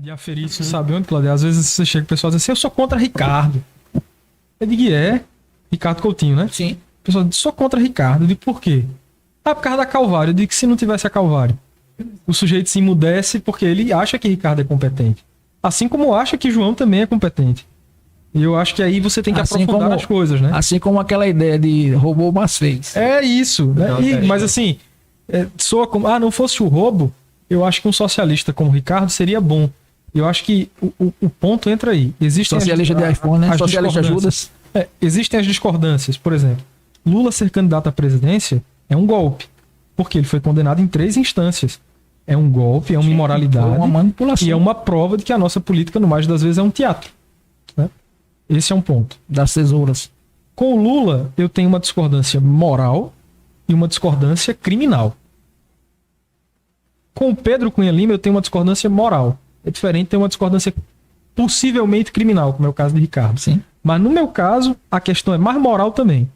de aferir isso, sabe onde, Claudio? Às vezes você chega e o pessoal diz assim, eu sou contra Ricardo. Eu digo, Ricardo Coutinho, né? Sim. O pessoal diz, sou contra Ricardo. Eu digo, por quê? Ah, por causa da Calvário. Eu digo que se não tivesse a Calvário, o sujeito se emudece porque ele acha que Ricardo é competente. Assim como acha que João também é competente. E eu acho que aí você tem que aprofundar as coisas, né? Assim como aquela ideia de roubou, mas fez. É isso, né? Mas assim, soa como, não fosse o roubo, eu acho que um socialista como Ricardo seria bom. Eu acho que o ponto entra aí. Existem Socialista de iPhone, né? Socialista Judas. Existem as discordâncias. Por exemplo, Lula ser candidato à presidência é um golpe. Porque ele foi condenado em 3 instâncias. É um golpe, é uma imoralidade. Uma manipulação. E é uma prova de que a nossa política, no mais das vezes, é um teatro. Né? Esse é um ponto. Das tesouras. Com o Lula, eu tenho uma discordância moral e uma discordância criminal. Com o Pedro Cunha Lima, eu tenho uma discordância moral. É diferente, tem uma discordância possivelmente criminal, como é o caso de Ricardo. Sim. Mas no meu caso, a questão é mais moral também.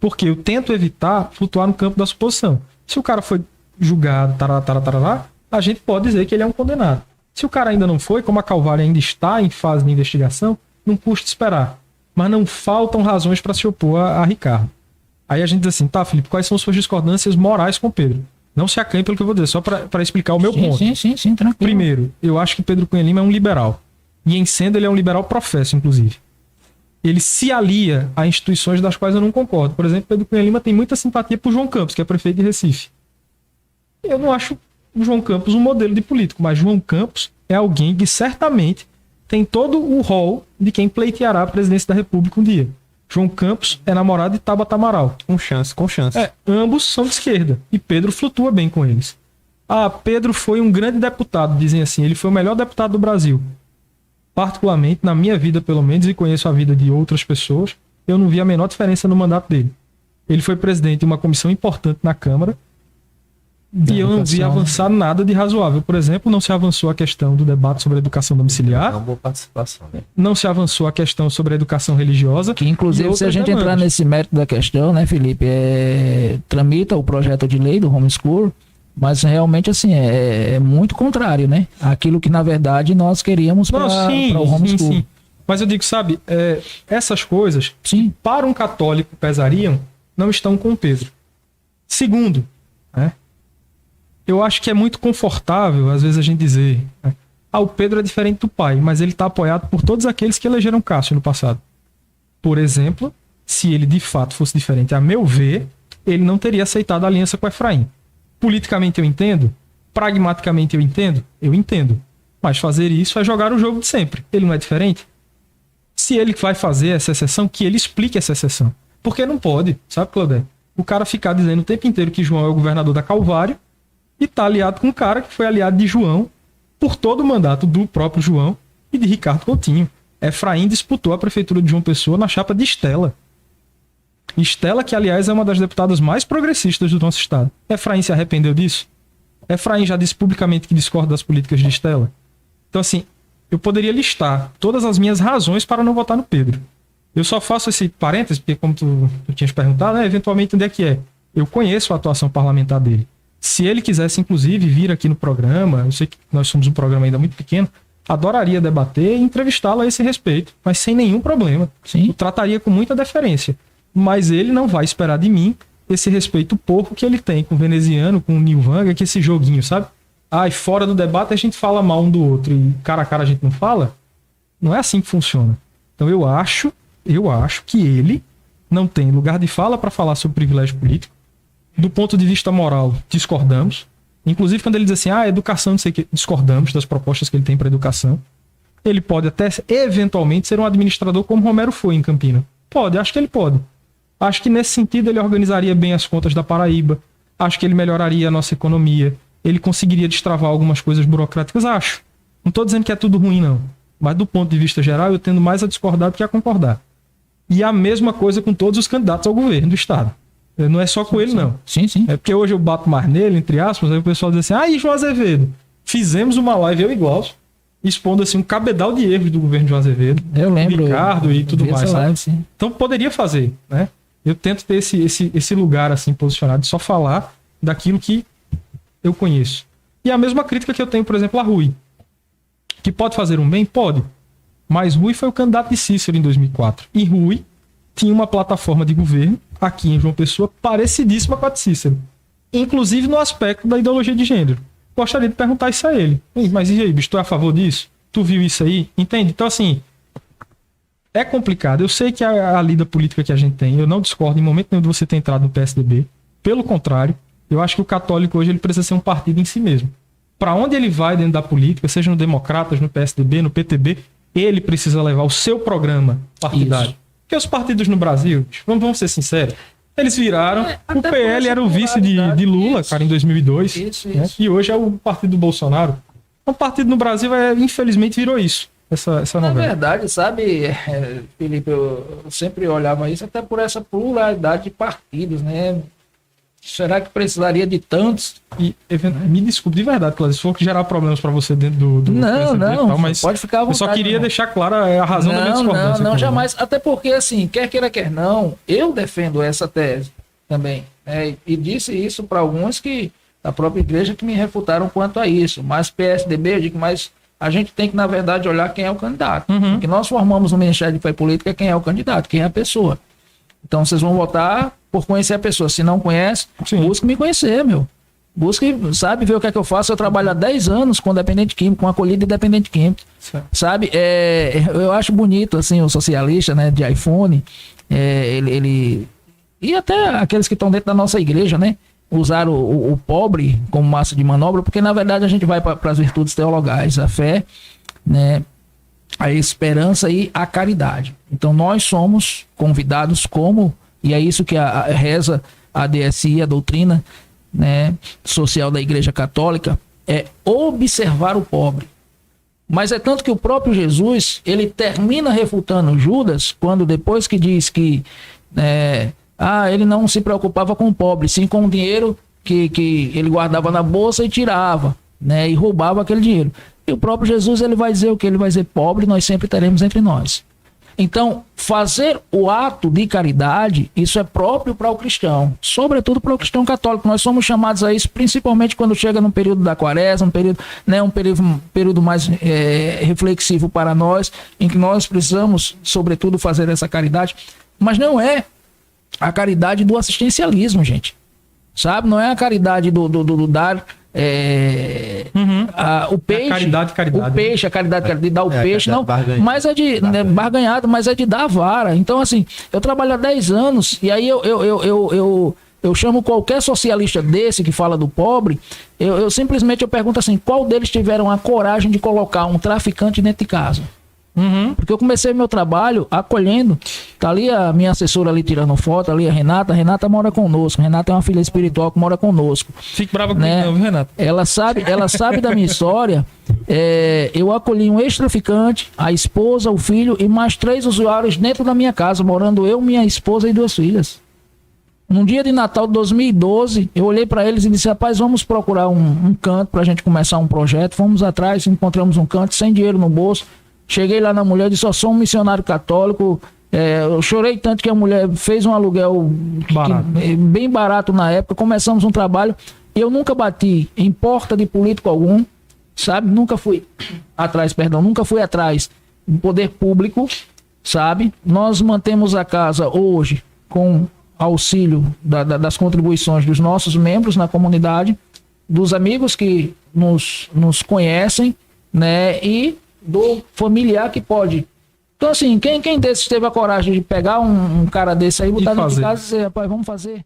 Porque eu tento evitar flutuar no campo da suposição. Se o cara foi julgado, tarará, a gente pode dizer que ele é um condenado. Se o cara ainda não foi, como a Calvário ainda está em fase de investigação, não custa esperar. Mas não faltam razões para se opor a Ricardo. Aí a gente diz assim, tá, Felipe, quais são suas discordâncias morais com Pedro? Não se acanhe pelo que eu vou dizer, só para explicar o meu ponto. Sim, tranquilo. Primeiro, eu acho que Pedro Cunha Lima é um liberal. E em sendo, ele é um liberal professo, inclusive. Ele se alia a instituições das quais eu não concordo. Por exemplo, Pedro Cunha Lima tem muita simpatia por João Campos, que é prefeito de Recife. Eu não acho o João Campos um modelo de político, mas João Campos é alguém que certamente tem todo o rol de quem pleiteará a presidência da República um dia. João Campos é namorado de Tabata Amaral. Com chance. Ambos são de esquerda. E Pedro flutua bem com eles. Pedro foi um grande deputado, dizem assim. Ele foi o melhor deputado do Brasil. Particularmente, na minha vida pelo menos, e conheço a vida de outras pessoas, eu não vi a menor diferença no mandato dele. Ele foi presidente de uma comissão importante na Câmara e eu não vi avançar nada de razoável. Por exemplo, não se avançou a questão do debate sobre a educação domiciliar. É uma boa participação. Né? Não se avançou a questão sobre a educação religiosa. Que, inclusive, se a gente entrar nesse mérito da questão, né, Felipe, tramita o projeto de lei do homeschool, mas realmente, assim, é muito contrário, né? Aquilo que, na verdade, nós queríamos para o homeschool. Sim. Mas eu digo, sabe, essas coisas, que para um católico pesariam, não estão com o Pedro. Segundo, né? Eu acho que é muito confortável, às vezes, a gente dizer, né? O Pedro é diferente do pai, mas ele está apoiado por todos aqueles que elegeram Cássio no passado. Por exemplo, se ele de fato fosse diferente, a meu ver, ele não teria aceitado a aliança com Efraim. Politicamente eu entendo, pragmaticamente eu entendo. Mas fazer isso é jogar o jogo de sempre. Ele não é diferente? Se ele vai fazer essa exceção, que ele explique essa exceção. Porque não pode, sabe, Claudete? O cara ficar dizendo o tempo inteiro que João é o governador da Calvário e tá aliado com um cara que foi aliado de João por todo o mandato do próprio João e de Ricardo Coutinho. Efraim disputou a prefeitura de João Pessoa na chapa de Estela. Estela, que aliás é uma das deputadas mais progressistas do nosso estado. Efraim se arrependeu disso? Efraim já disse publicamente que discorda das políticas de Estela. Então, assim, eu poderia listar todas as minhas razões para não votar no Pedro. Eu só faço esse parênteses, porque como tu tinhas perguntado, né, eventualmente onde é que é? Eu conheço a atuação parlamentar dele. Se ele quisesse, inclusive, vir aqui no programa, eu sei que nós somos um programa ainda muito pequeno, adoraria debater e entrevistá-lo a esse respeito, mas sem nenhum problema. Sim. Eu trataria com muita deferência. Mas ele não vai esperar de mim esse respeito pouco que ele tem com o veneziano, com o Nilvanga, que esse joguinho, sabe? E fora do debate a gente fala mal um do outro e cara a cara a gente não fala. Não é assim que funciona. Então eu acho que ele não tem lugar de fala para falar sobre privilégio político. Do ponto de vista moral, discordamos. Inclusive quando ele diz assim, educação, não sei o que, discordamos das propostas que ele tem para educação. Ele pode até, eventualmente, ser um administrador como Romero foi em Campina. Pode, acho que ele pode. Acho que nesse sentido ele organizaria bem as contas da Paraíba. Acho que ele melhoraria a nossa economia. Ele conseguiria destravar algumas coisas burocráticas, acho. Não estou dizendo que é tudo ruim, não. Mas do ponto de vista geral, eu tendo mais a discordar do que a concordar. E a mesma coisa com todos os candidatos ao governo do Estado. Não é só com ele, não. Sim. É porque hoje eu bato mais nele, entre aspas, aí o pessoal diz assim, e João Azevedo? Fizemos uma live, eu e Glaucio, expondo assim um cabedal de erros do governo de João Azevedo. Eu lembro. Ricardo e tudo mais. Live, sim. Então poderia fazer, né? Eu tento ter esse lugar assim posicionado de só falar daquilo que eu conheço. E a mesma crítica que eu tenho, por exemplo, a Rui. Que pode fazer um bem? Pode. Mas Rui foi o candidato de Cícero em 2004. E Rui tinha uma plataforma de governo, aqui em João Pessoa, parecidíssima com a de Cícero. Inclusive no aspecto da ideologia de gênero. Gostaria de perguntar isso a ele. Mas e aí, bicho, tu é a favor disso? Tu viu isso aí? Entende? Então, assim, é complicado. Eu sei que a lida política que a gente tem, eu não discordo em momento nenhum de você ter entrado no PSDB. Pelo contrário, eu acho que o católico hoje ele precisa ser um partido em si mesmo. Para onde ele vai dentro da política, seja no Democratas, no PSDB, no PTB, ele precisa levar o seu programa partidário. Isso. Porque os partidos no Brasil, vamos ser sinceros, eles viraram... o PL era o vice de Lula, isso, cara, em 2002. Isso. Né? E hoje é o partido do Bolsonaro. O partido no Brasil, infelizmente, virou isso. Essa novela. Na verdade, sabe, Felipe, eu sempre olhava isso até por essa pluralidade de partidos, né? Será que precisaria de tantos? E, me desculpe, de verdade, Cláudio, se for que gerar problemas para você dentro do não, tal, mas pode ficar à vontade. Eu só queria deixar clara a razão da minha discordância. Não, jamais. Até porque, assim, quer queira, quer não, eu defendo essa tese também. Né? E disse isso para alguns da própria igreja que me refutaram quanto a isso. Mas PSDB, eu digo, mas a gente tem que, na verdade, olhar quem é o candidato. Uhum. O que nós formamos no Ministério de Fé e Política é quem é o candidato, quem é a pessoa. Então, vocês vão votar por conhecer a pessoa. Se não conhece, busque me conhecer, meu. Busque, sabe, ver o que é que eu faço. Eu trabalho há 10 anos com dependente químico, com acolhida e dependente químico. Certo. Sabe, eu acho bonito, assim, o socialista, né, de iPhone, ele... E até aqueles que estão dentro da nossa igreja, né, usar o pobre como massa de manobra, porque, na verdade, a gente vai para as virtudes teologais, a fé, né, a esperança e a caridade. Então, nós somos convidados e é isso que reza a DSI, a doutrina, né, social da Igreja Católica, é observar o pobre. Mas é tanto que o próprio Jesus, ele termina refutando Judas, quando depois que diz que ele não se preocupava com o pobre, sim com o dinheiro que ele guardava na bolsa e tirava, né, e roubava aquele dinheiro. E o próprio Jesus, ele vai dizer o que? Ele vai dizer, pobre nós sempre teremos entre nós. Então, fazer o ato de caridade, isso é próprio para o cristão, sobretudo para o cristão católico. Nós somos chamados a isso, principalmente quando chega no período da quaresma, um período mais reflexivo para nós, em que nós precisamos, sobretudo, fazer essa caridade. Mas não é a caridade do assistencialismo, gente. Sabe? Não é a caridade do dar... o peixe, caridade. O peixe, a caridade de dar o peixe, não, mas é de barganhado, mas é de dar a vara. Então, assim, eu trabalho há 10 anos e aí eu chamo qualquer socialista desse que fala do pobre, eu simplesmente pergunto assim, qual deles tiveram a coragem de colocar um traficante dentro de casa? Porque eu comecei meu trabalho acolhendo. Tá ali a minha assessora ali tirando foto, ali a Renata mora conosco. Renata é uma filha espiritual que mora conosco. Fique brava comigo, não, viu, Renata? Ela sabe da minha história. Eu acolhi um ex-traficante, a esposa, o filho e mais 3 usuários dentro da minha casa, morando eu, minha esposa e 2 filhas. Num dia de Natal de 2012, eu olhei para eles e disse, rapaz, vamos procurar um canto pra gente começar um projeto. Fomos atrás, encontramos um canto, sem dinheiro no bolso. Cheguei lá na mulher e disse, eu sou um missionário católico. Eu chorei tanto que a mulher fez um aluguel bem barato na época. Começamos um trabalho. Eu nunca bati em porta de político algum, sabe? Nunca fui atrás do poder público, sabe? Nós mantemos a casa hoje com auxílio das contribuições dos nossos membros na comunidade, dos amigos que nos conhecem, né? E do familiar que pode. Então, assim, quem desses teve a coragem de pegar um cara desse aí, botar dentro de casa e dizer, rapaz, vamos fazer.